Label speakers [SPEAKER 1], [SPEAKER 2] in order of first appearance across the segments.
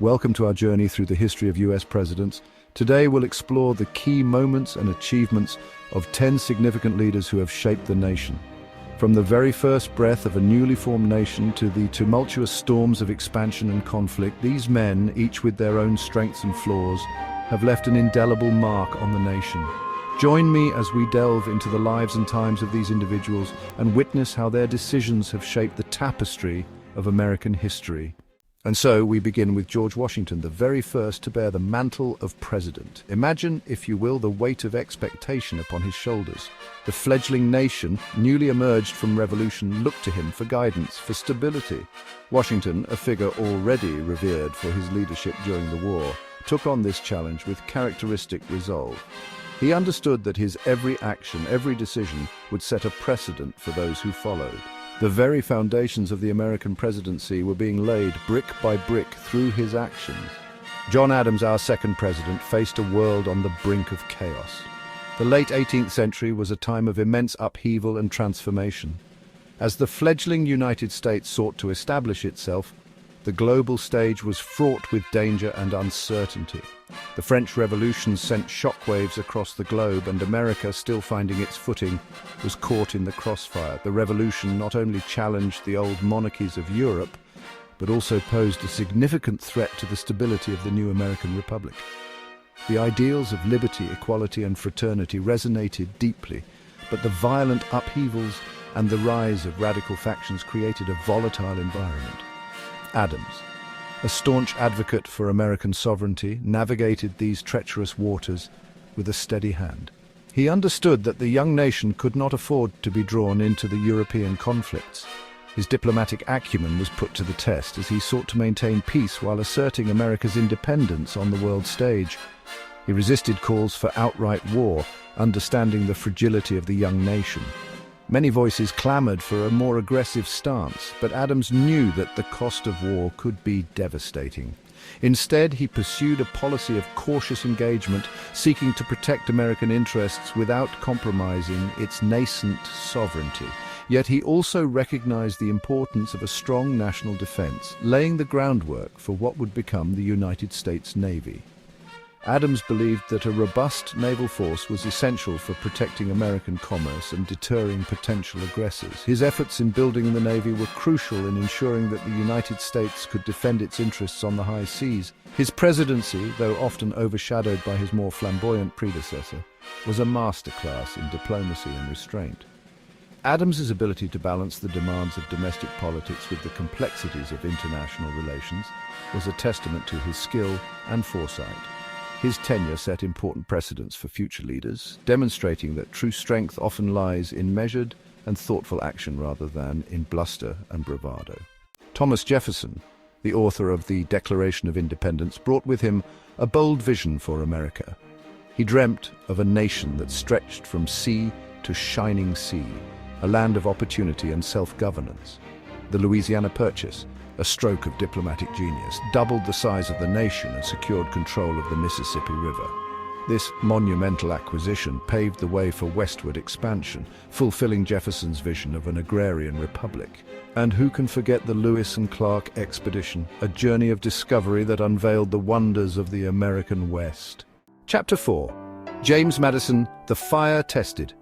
[SPEAKER 1] Welcome to our journey through the history of US presidents. Today we'll explore the key moments and achievements of 10 significant leaders who have shaped the nation. From the very first breath of a newly formed nation to the tumultuous storms of expansion and conflict, these men, each with their own strengths and flaws, have left an indelible mark on the nation. Join me as we delve into the lives and times of these individuals and witness how their decisions have shaped the tapestry of American history. And so we begin with George Washington, the very first to bear the mantle of president. Imagine, if you will, the weight of expectation upon his shoulders. The fledgling nation, newly emerged from revolution, looked to him for guidance, for stability. Washington, a figure already revered for his leadership during the war, took on this challenge with characteristic resolve. He understood that his every action, every decision, would set a precedent for those who followed. The very foundations of the American presidency were being laid brick by brick through his actions. John Adams, our second president, faced a world on the brink of chaos. The late 18th century was a time of immense upheaval and transformation. As the fledgling United States sought to establish itself, the global stage was fraught with danger and uncertainty. The French Revolution sent shockwaves across the globe, and America, still finding its footing, was caught in the crossfire. The revolution not only challenged the old monarchies of Europe, but also posed a significant threat to the stability of the new American Republic. The ideals of liberty, equality, and fraternity resonated deeply, but the violent upheavals and the rise of radical factions created a volatile environment. Adams, a staunch advocate for American sovereignty, navigated these treacherous waters with a steady hand. He understood that the young nation could not afford to be drawn into the European conflicts. His diplomatic acumen was put to the test as he sought to maintain peace while asserting America's independence on the world stage. He resisted calls for outright war, understanding the fragility of the young nation. Many voices clamored for a more aggressive stance, but Adams knew that the cost of war could be devastating. Instead, he pursued a policy of cautious engagement, seeking to protect American interests without compromising its nascent sovereignty. Yet he also recognized the importance of a strong national defense, laying the groundwork for what would become the United States Navy. Adams believed that a robust naval force was essential for protecting American commerce and deterring potential aggressors. His efforts in building the Navy were crucial in ensuring that the United States could defend its interests on the high seas. His presidency, though often overshadowed by his more flamboyant predecessor, was a masterclass in diplomacy and restraint. Adams's ability to balance the demands of domestic politics with the complexities of international relations was a testament to his skill and foresight. His tenure set important precedents for future leaders, demonstrating that true strength often lies in measured and thoughtful action rather than in bluster and bravado. Thomas Jefferson, the author of the Declaration of Independence, brought with him a bold vision for America. He dreamt of a nation that stretched from sea to shining sea, a land of opportunity and self-governance. The Louisiana Purchase, a stroke of diplomatic genius, doubled the size of the nation and secured control of the Mississippi River. This monumental acquisition paved the way for westward expansion, fulfilling Jefferson's vision of an agrarian republic. And who can forget the Lewis and Clark expedition, a journey of discovery that unveiled the wonders of the American West. Chapter 4. James Madison, the fire-tested.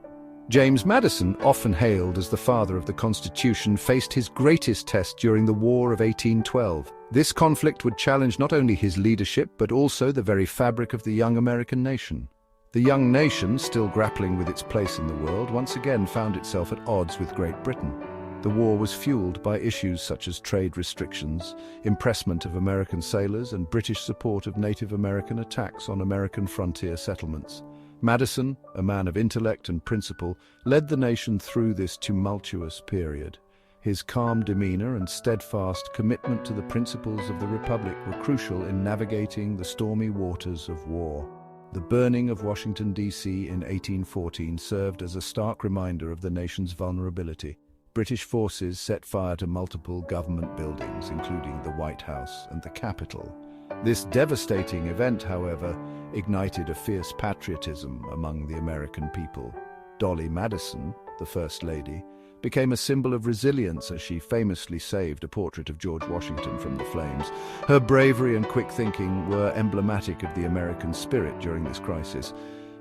[SPEAKER 1] James Madison, often hailed as the father of the Constitution, faced his greatest test during the War of 1812. This conflict would challenge not only his leadership, but also the very fabric of the young American nation. The young nation, still grappling with its place in the world, once again found itself at odds with Great Britain. The war was fueled by issues such as trade restrictions, impressment of American sailors, and British support of Native American attacks on American frontier settlements. Madison, a man of intellect and principle, led the nation through this tumultuous period. His calm demeanor and steadfast commitment to the principles of the Republic were crucial in navigating the stormy waters of war. The burning of Washington, D.C. in 1814 served as a stark reminder of the nation's vulnerability. British forces set fire to multiple government buildings, including the White House and the Capitol. This devastating event, however, ignited a fierce patriotism among the American people. Dolly Madison, the First Lady, became a symbol of resilience as she famously saved a portrait of George Washington from the flames. Her bravery and quick thinking were emblematic of the American spirit during this crisis.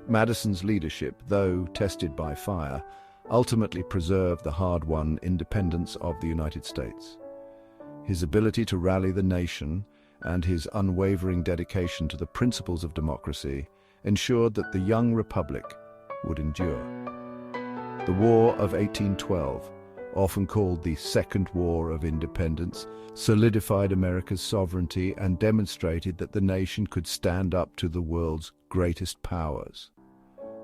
[SPEAKER 1] Madison's leadership, though tested by fire, ultimately preserved the hard-won independence of the United States. His ability to rally the nation and his unwavering dedication to the principles of democracy ensured that the young republic would endure. The War of 1812, often called the Second War of Independence, solidified America's sovereignty and demonstrated that the nation could stand up to the world's greatest powers.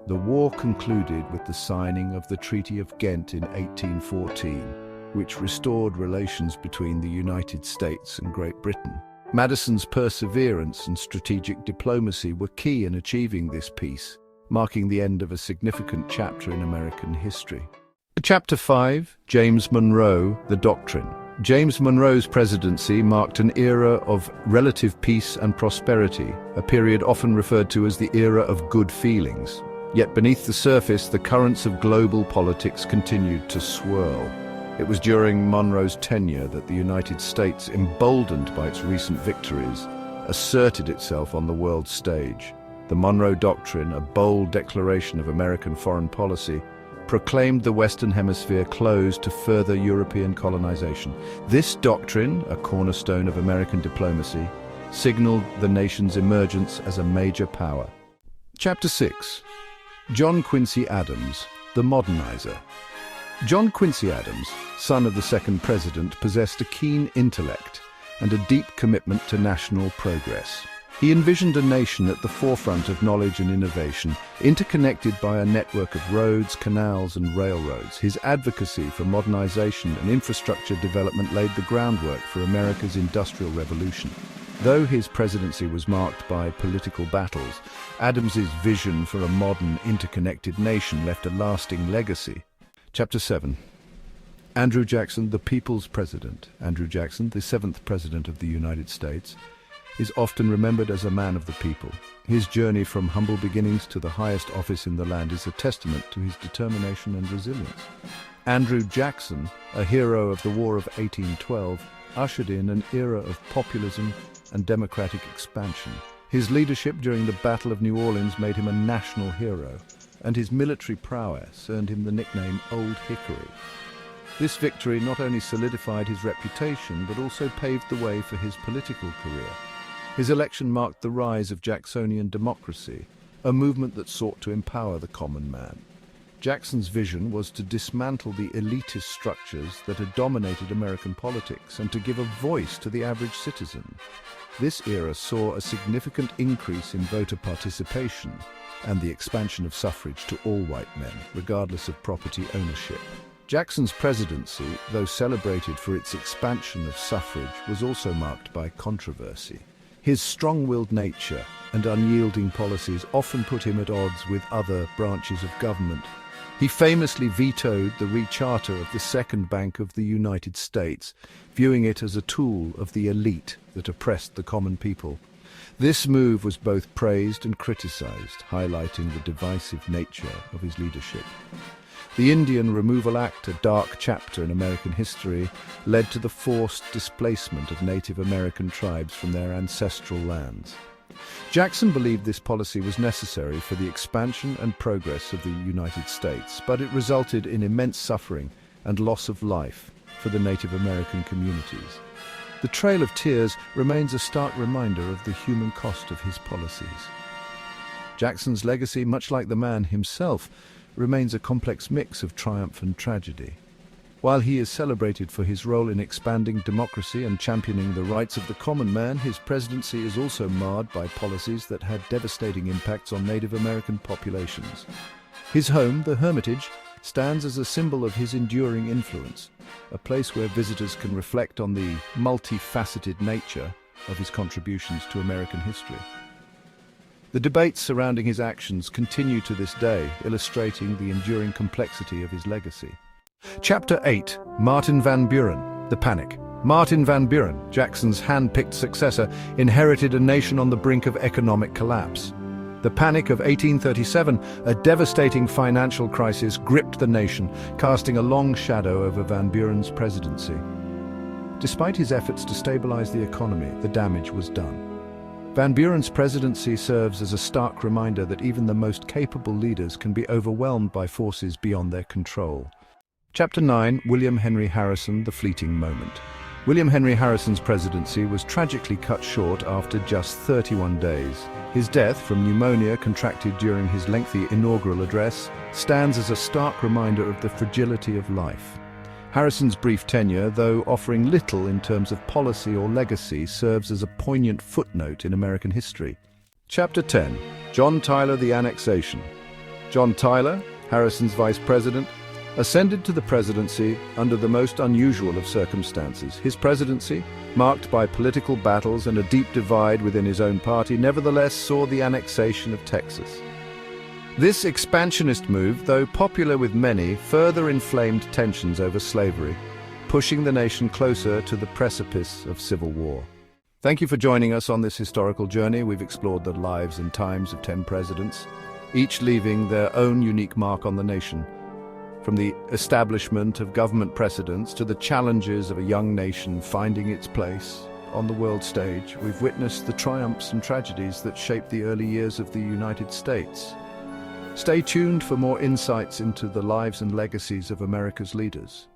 [SPEAKER 1] The war concluded with the signing of the Treaty of Ghent in 1814, which restored relations between the United States and Great Britain. Madison's perseverance and strategic diplomacy were key in achieving this peace, marking the end of a significant chapter in American history. Chapter 5, James Monroe, the Doctrine. James Monroe's presidency marked an era of relative peace and prosperity, a period often referred to as the era of good feelings. Yet beneath the surface, the currents of global politics continued to swirl. It was during Monroe's tenure that the United States, emboldened by its recent victories, asserted itself on the world stage. The Monroe Doctrine, a bold declaration of American foreign policy, proclaimed the Western Hemisphere closed to further European colonization. This doctrine, a cornerstone of American diplomacy, signaled the nation's emergence as a major power. Chapter 6. John Quincy Adams, the Modernizer. John Quincy Adams, son of the second president, possessed a keen intellect and a deep commitment to national progress. He envisioned a nation at the forefront of knowledge and innovation, interconnected by a network of roads, canals, and railroads. His advocacy for modernization and infrastructure development laid the groundwork for America's Industrial Revolution. Though his presidency was marked by political battles, Adams's vision for a modern, interconnected nation left a lasting legacy. Chapter 7. Andrew Jackson, the People's President. Andrew Jackson, the seventh President of the United States, is often remembered as a man of the people. His journey from humble beginnings to the highest office in the land is a testament to his determination and resilience. Andrew Jackson, a hero of the War of 1812, ushered in an era of populism and democratic expansion. His leadership during the Battle of New Orleans made him a national hero, and his military prowess earned him the nickname Old Hickory. This victory not only solidified his reputation, but also paved the way for his political career. His election marked the rise of Jacksonian democracy, a movement that sought to empower the common man. Jackson's vision was to dismantle the elitist structures that had dominated American politics and to give a voice to the average citizen. This era saw a significant increase in voter participation and the expansion of suffrage to all white men, regardless of property ownership. Jackson's presidency, though celebrated for its expansion of suffrage, was also marked by controversy. His strong-willed nature and unyielding policies often put him at odds with other branches of government. He famously vetoed the recharter of the Second Bank of the United States, viewing it as a tool of the elite that oppressed the common people. This move was both praised and criticized, highlighting the divisive nature of his leadership. The Indian Removal Act, a dark chapter in American history, led to the forced displacement of Native American tribes from their ancestral lands. Jackson believed this policy was necessary for the expansion and progress of the United States, but it resulted in immense suffering and loss of life for the Native American communities. The Trail of Tears remains a stark reminder of the human cost of his policies. Jackson's legacy, much like the man himself, remains a complex mix of triumph and tragedy. While he is celebrated for his role in expanding democracy and championing the rights of the common man, his presidency is also marred by policies that had devastating impacts on Native American populations. His home, the Hermitage, stands as a symbol of his enduring influence, a place where visitors can reflect on the multifaceted nature of his contributions to American history. The debates surrounding his actions continue to this day, illustrating the enduring complexity of his legacy. Chapter 8. Martin Van Buren, The Panic. Martin Van Buren, Jackson's hand-picked successor, inherited a nation on the brink of economic collapse. The Panic of 1837, a devastating financial crisis, gripped the nation, casting a long shadow over Van Buren's presidency. Despite his efforts to stabilize the economy, the damage was done. Van Buren's presidency serves as a stark reminder that even the most capable leaders can be overwhelmed by forces beyond their control. Chapter 9, William Henry Harrison, the fleeting moment. William Henry Harrison's presidency was tragically cut short after just 31 days. His death from pneumonia contracted during his lengthy inaugural address stands as a stark reminder of the fragility of life. Harrison's brief tenure, though offering little in terms of policy or legacy, serves as a poignant footnote in American history. Chapter 10, John Tyler, the Annexation. John Tyler, Harrison's vice president, ascended to the presidency under the most unusual of circumstances. His presidency, marked by political battles and a deep divide within his own party, nevertheless saw the annexation of Texas. This expansionist move, though popular with many, further inflamed tensions over slavery, pushing the nation closer to the precipice of civil war. Thank you for joining us on this historical journey. We've explored the lives and times of 10 presidents, each leaving their own unique mark on the nation. From the establishment of government precedents to the challenges of a young nation finding its place on the world stage, we've witnessed the triumphs and tragedies that shaped the early years of the United States. Stay tuned for more insights into the lives and legacies of America's leaders.